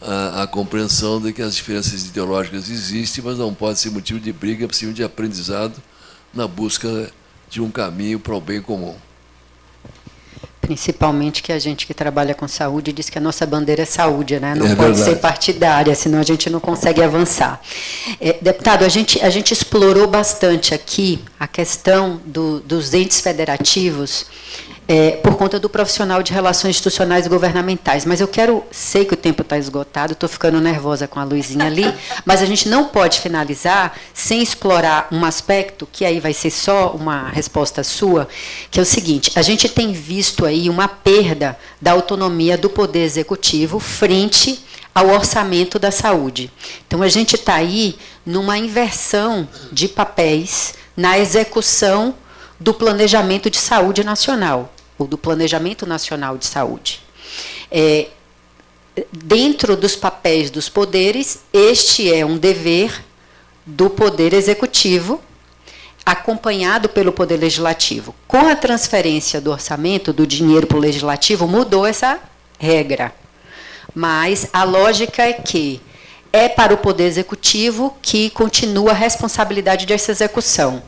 a compreensão de que as diferenças ideológicas existem, mas não pode ser motivo de briga, é possível de aprendizado na busca de um caminho para o bem comum. Principalmente que a gente que trabalha com saúde diz que a nossa bandeira é saúde, né? Não pode ser partidária, senão a gente não consegue avançar. Deputado, a gente explorou bastante aqui a questão dos entes federativos por conta do profissional de relações institucionais e governamentais, mas sei que o tempo está esgotado, estou ficando nervosa com a luzinha ali, mas a gente não pode finalizar sem explorar um aspecto, que aí vai ser só uma resposta sua, que é o seguinte: a gente tem visto aí uma perda da autonomia do Poder Executivo frente ao orçamento da saúde. Então, a gente está aí numa inversão de papéis na execução do planejamento de saúde nacional, ou do Planejamento Nacional de Saúde. Dentro dos papéis dos poderes, este é um dever do Poder Executivo, acompanhado pelo Poder Legislativo. Com a transferência do orçamento, do dinheiro para o Legislativo, mudou essa regra. Mas a lógica é que é para o Poder Executivo que continua a responsabilidade dessa execução.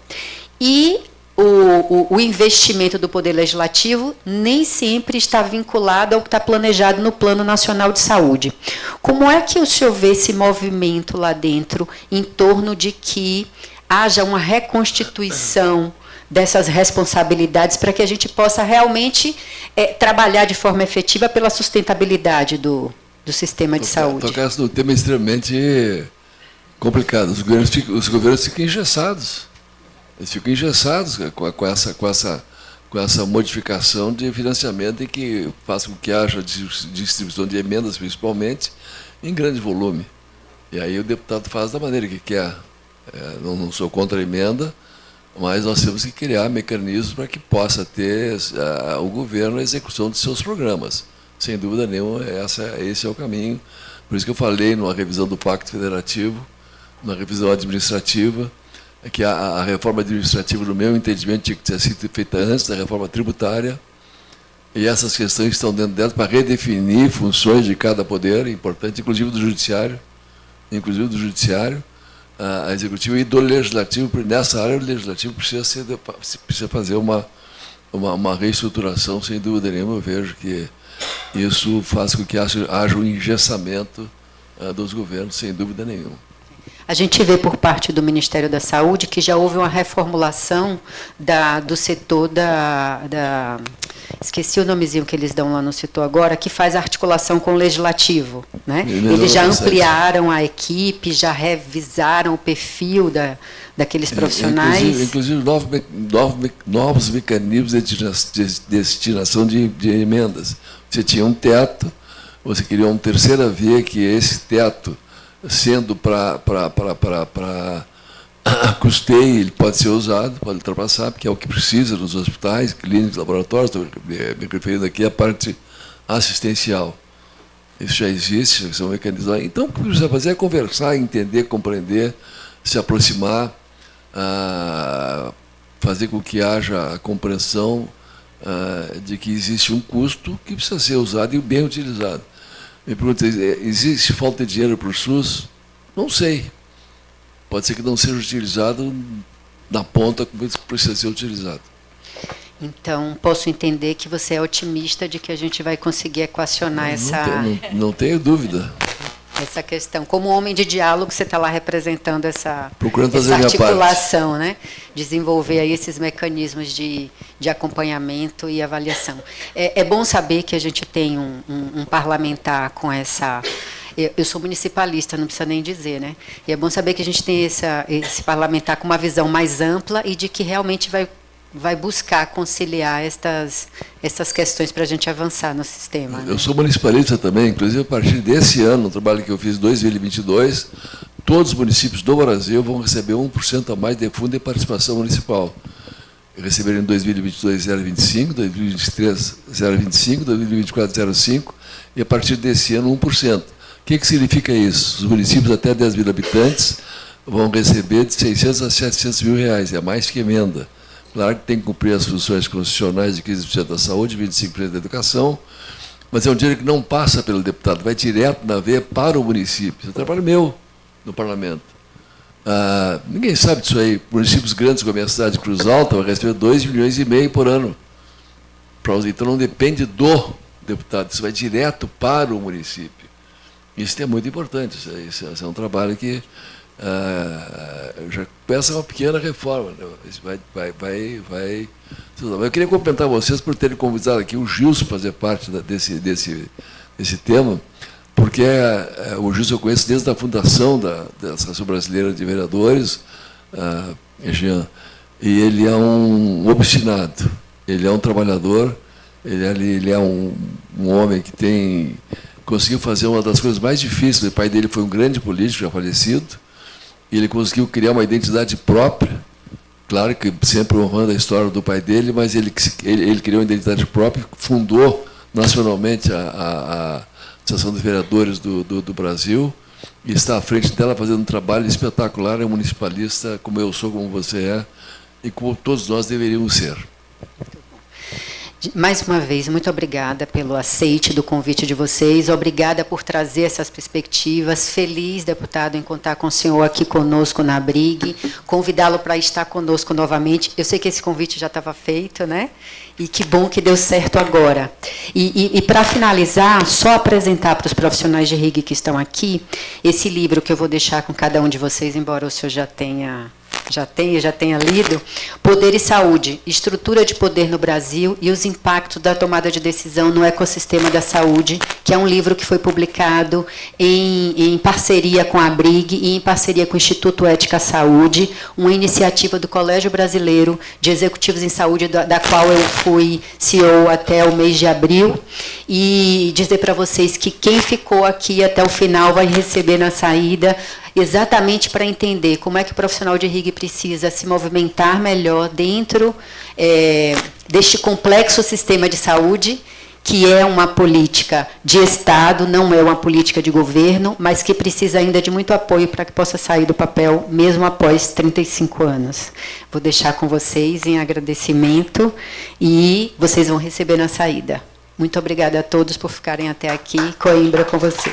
E o investimento do Poder Legislativo nem sempre está vinculado ao que está planejado no Plano Nacional de Saúde. Como é que o senhor vê esse movimento lá dentro, em torno de que haja uma reconstituição dessas responsabilidades para que a gente possa realmente trabalhar de forma efetiva pela sustentabilidade do sistema de saúde. Tocasse num tema extremamente complicado. Os governos ficam engessados. Eles ficam engessados com essa modificação de financiamento e que faz com que haja distribuição de emendas, principalmente, em grande volume. E aí o deputado faz da maneira que quer. Não sou contra a emenda, mas nós temos que criar mecanismos para que possa ter o governo a execução de seus programas. Sem dúvida nenhuma, esse é o caminho. Por isso que eu falei numa revisão do Pacto Federativo, numa revisão administrativa, que a reforma administrativa, no meu entendimento, tinha que ter sido feita antes da reforma tributária, e essas questões estão dentro dela para redefinir funções de cada poder, importante, inclusive do judiciário, a executiva e do legislativo. Nessa área, o legislativo precisa fazer uma reestruturação, sem dúvida nenhuma. Eu vejo que isso faz com que haja um engessamento dos governos, sem dúvida nenhuma. A gente vê por parte do Ministério da Saúde que já houve uma reformulação do setor esqueci o nomezinho que eles dão lá no setor agora, que faz articulação com o legislativo, né? Eles já ampliaram a equipe, já revisaram o perfil daqueles profissionais. Inclusive novos mecanismos de destinação de emendas. Você tinha um teto, você queria uma terceira via, que esse teto, sendo para custeio, ele pode ser usado, pode ultrapassar, porque é o que precisa nos hospitais, clínicas, laboratórios. Estou me referindo aqui à parte assistencial. Isso já existe, são mecanismos. Então, o que precisa fazer é conversar, entender, compreender, se aproximar, fazer com que haja a compreensão de que existe um custo que precisa ser usado e bem utilizado. Me pergunta, existe falta de dinheiro para o SUS? Não sei. Pode ser que não seja utilizado na ponta como precisa ser utilizado. Então, posso entender que você é otimista de que a gente vai conseguir equacionar Não tenho dúvida. Essa questão. Como homem de diálogo, você está lá representando essa articulação, né? Desenvolver aí esses mecanismos de acompanhamento e avaliação. É bom saber que a gente tem um parlamentar com essa... Eu sou municipalista, não precisa nem dizer, né? E é bom saber que a gente tem esse parlamentar com uma visão mais ampla e de que realmente vai buscar conciliar essas questões para a gente avançar no sistema. Né? Eu sou municipalista também, inclusive a partir desse ano, no trabalho que eu fiz em 2022, todos os municípios do Brasil vão receber 1% a mais de fundo de participação municipal. Receberam em 2022 0,25, 2023 0,25, 2024 0,5 e a partir desse ano 1%. O que significa isso? Os municípios até 10 mil habitantes vão receber de 600 a 700 mil reais, é mais que emenda. Claro que tem que cumprir as funções constitucionais de 15% da saúde, 25% da educação, mas é um dinheiro que não passa pelo deputado, vai direto na veia para o município. Isso é trabalho meu no parlamento. Ninguém sabe disso aí. Municípios grandes como a minha cidade de Cruz Alta vai receber 2,5 milhões por ano. Então não depende do deputado, isso vai direto para o município. Isso é muito importante, isso é um trabalho que já começa uma pequena reforma. Né? Vai. Eu queria cumprimentar vocês por terem convidado aqui o Gilson para fazer parte desse tema, porque o Gilson eu conheço desde a fundação da Associação Brasileira de Vereadores, Jean, e ele é um obstinado, ele é um trabalhador, ele é um homem que conseguiu fazer uma das coisas mais difíceis. O pai dele foi um grande político, já falecido, e ele conseguiu criar uma identidade própria, claro que sempre honrando a história do pai dele, mas ele criou uma identidade própria, fundou nacionalmente a Associação de Vereadores do Brasil, e está à frente dela fazendo um trabalho espetacular, é um municipalista como eu sou, como você é, e como todos nós deveríamos ser. Mais uma vez, muito obrigada pelo aceite do convite de vocês, obrigada por trazer essas perspectivas, feliz, deputado, em contar com o senhor aqui conosco na ABRIG, convidá-lo para estar conosco novamente. Eu sei que esse convite já estava feito, né? E que bom que deu certo agora. E para finalizar, só apresentar para os profissionais de RIG que estão aqui, esse livro que eu vou deixar com cada um de vocês, embora o senhor já tenha já tenha lido, Poder e Saúde, Estrutura de Poder no Brasil e os Impactos da Tomada de Decisão no Ecossistema da Saúde, que é um livro que foi publicado em parceria com a ABRIG e em parceria com o Instituto Ética à Saúde, uma iniciativa do Colégio Brasileiro de Executivos em Saúde, da qual eu fui CEO até o mês de abril, e dizer para vocês que quem ficou aqui até o final vai receber na saída, exatamente para entender como é que o profissional de RIG precisa se movimentar melhor dentro deste complexo sistema de saúde, que é uma política de Estado, não é uma política de governo, mas que precisa ainda de muito apoio para que possa sair do papel, mesmo após 35 anos. Vou deixar com vocês em agradecimento e vocês vão receber na saída. Muito obrigada a todos por ficarem até aqui. Coimbra, com você.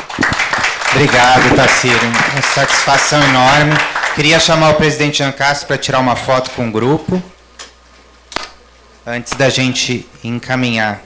Obrigado, Tarsila. Uma satisfação enorme. Queria chamar o presidente Jean Castro para tirar uma foto com o grupo, antes da gente encaminhar.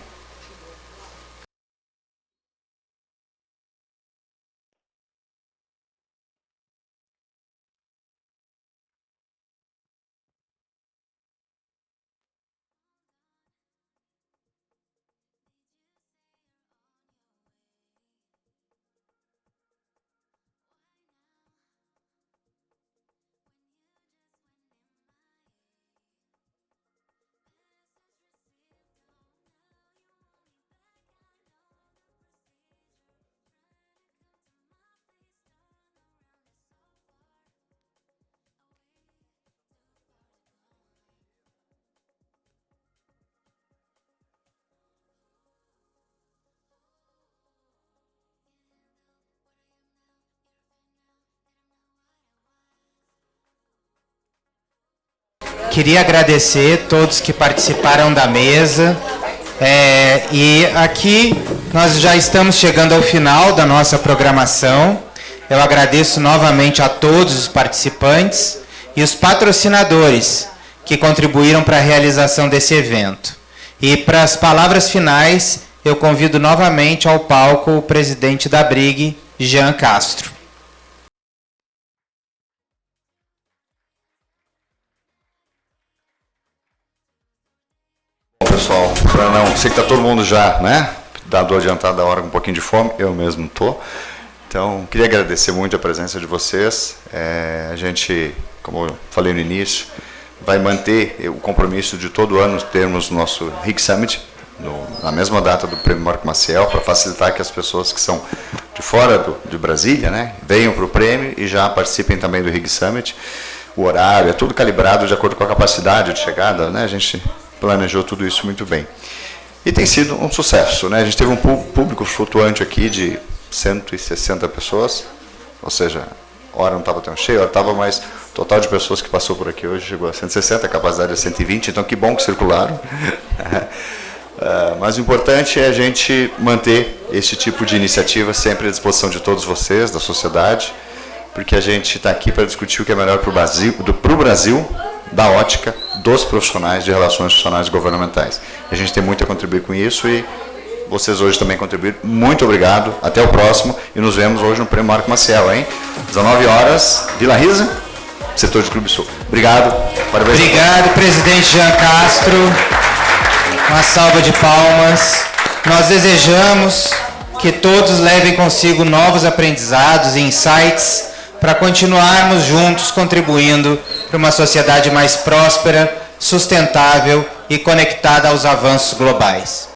Queria agradecer todos que participaram da mesa. E aqui nós já estamos chegando ao final da nossa programação. Eu agradeço novamente a todos os participantes e os patrocinadores que contribuíram para a realização desse evento. E para as palavras finais, eu convido novamente ao palco o presidente da ABRIG, Jean Castro. Pessoal, sei que está todo mundo já, né, dado adiantado da hora com um pouquinho de fome, eu mesmo estou. Então, queria agradecer muito a presença de vocês. A gente, como eu falei no início, vai manter o compromisso de todo ano termos o nosso RIG Summit, na mesma data do Prêmio Marco Maciel, para facilitar que as pessoas que são de fora de Brasília, né, venham para o prêmio e já participem também do RIG Summit. O horário é tudo calibrado de acordo com a capacidade de chegada, né, a gente planejou tudo isso muito bem. E tem sido um sucesso, né? A gente teve um público flutuante aqui de 160 pessoas, ou seja, hora não estava tão cheio, hora estava, mas o total de pessoas que passou por aqui hoje chegou a 160, a capacidade é 120, então que bom que circularam. Mas o importante é a gente manter esse tipo de iniciativa sempre à disposição de todos vocês, da sociedade, porque a gente está aqui para discutir o que é melhor para o Brasil, da ótica dos profissionais de relações institucionais governamentais. A gente tem muito a contribuir com isso e vocês hoje também contribuíram. Muito obrigado, até o próximo e nos vemos hoje no Prêmio Marco Maciel, hein? 19 horas, Vila Risa, setor de Clube Sul. Obrigado, parabéns. Obrigado, presidente Jean Castro. Uma salva de palmas. Nós desejamos que todos levem consigo novos aprendizados e insights para continuarmos juntos contribuindo para uma sociedade mais próspera, sustentável e conectada aos avanços globais.